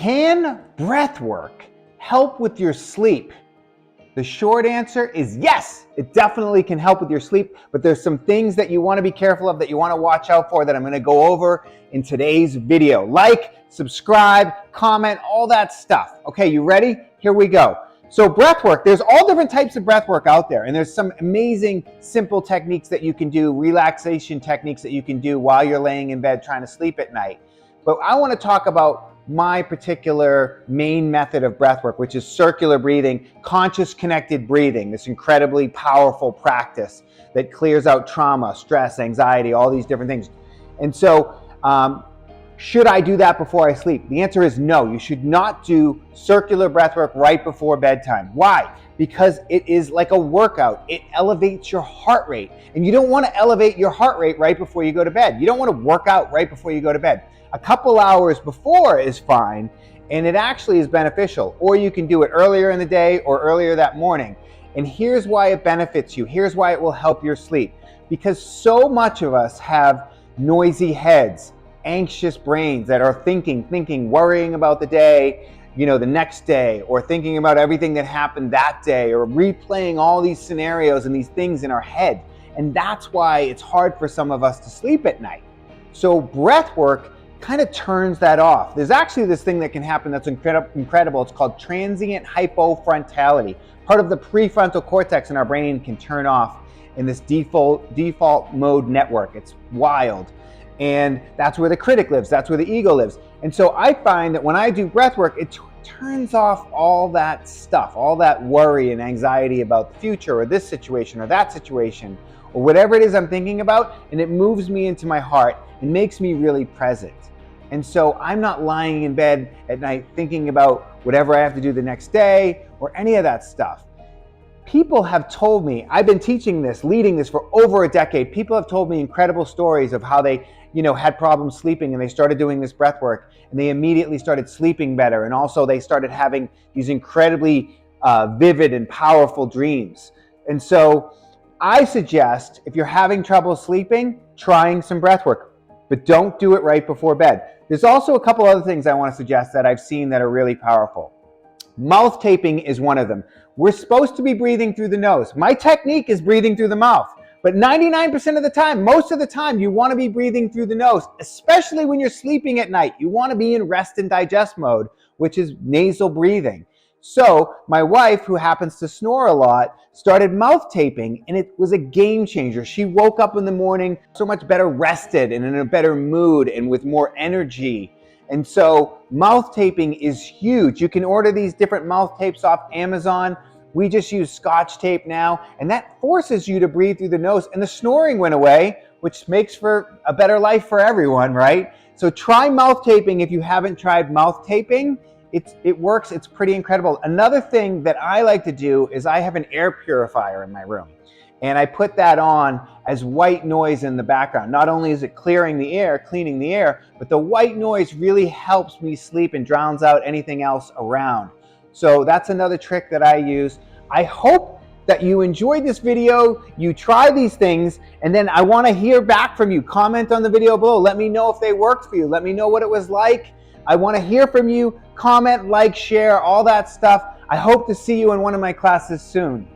Can breath work help with your sleep? The short answer is yes, it definitely can help with your sleep, but there's some things that you want to be careful of, that you want to watch out for, that I'm going to go over in today's video. Like, subscribe, comment, all that stuff. Okay, you ready? Here we go. So breath work, there's all different types of breath work out there, and there's some amazing simple techniques that you can do, relaxation techniques that you can do while you're laying in bed trying to sleep at night. But I want to talk about my particular main method of breath work, which is circular breathing, conscious connected breathing, this incredibly powerful practice that clears out trauma, stress, anxiety, all these different things. And so, should I do that before I sleep? The answer is no. You should not do circular breath work right before bedtime. Why? Because it is like a workout. It elevates your heart rate. And you don't want to elevate your heart rate right before you go to bed. You don't want to work out right before you go to bed. A couple hours before is fine, and it actually is beneficial. Or you can do it earlier in the day or earlier that morning. And here's why it benefits you. Here's why it will help your sleep. Because so much of us have noisy heads, anxious brains that are thinking, worrying about the day, the next day, or thinking about everything that happened that day, or replaying all these scenarios and these things in our head. And that's why it's hard for some of us to sleep at night. So breath work kind of turns that off. There's actually this thing that can happen that's incredible. It's called transient hypofrontality. Part of the prefrontal cortex in our brain can turn off in this default mode network. It's wild. And that's where the critic lives. That's where the ego lives. And so I find that when I do breath work, it turns off all that stuff, all that worry and anxiety about the future or this situation or that situation or whatever it is I'm thinking about, and it moves me into my heart and makes me really present. And so I'm not lying in bed at night thinking about whatever I have to do the next day or any of that stuff. People have told me, I've been teaching this, leading this for over a decade. People have told me incredible stories of how they, had problems sleeping, and they started doing this breath work, and they immediately started sleeping better. And also they started having these incredibly vivid and powerful dreams. And so I suggest, if you're having trouble sleeping, trying some breath work, but don't do it right before bed. There's also a couple other things I want to suggest that I've seen that are really powerful. Mouth taping is one of them. We're supposed to be breathing through the nose. My technique is breathing through the mouth, but 99% of the time, most of the time, you want to be breathing through the nose, especially when you're sleeping at night. You want to be in rest and digest mode, which is nasal breathing. So my wife, who happens to snore a lot, started mouth taping, and it was a game changer. She woke up in the morning so much better rested and in a better mood and with more energy. And so mouth taping is huge. You can order these different mouth tapes off Amazon. We just use Scotch tape now, and that forces you to breathe through the nose, and the snoring went away, which makes for a better life for everyone, right? So try mouth taping if you haven't tried mouth taping. It works, it's pretty incredible. Another thing that I like to do is I have an air purifier in my room, and I put that on as white noise in the background. Not only is it clearing the air, cleaning the air, but the white noise really helps me sleep and drowns out anything else around. So that's another trick that I use. I hope that you enjoyed this video, you try these things, and then I want to hear back from you. Comment on the video below. Let me know if they worked for you. Let me know what it was like. I want to hear from you. Comment, like, share, all that stuff. I hope to see you in one of my classes soon.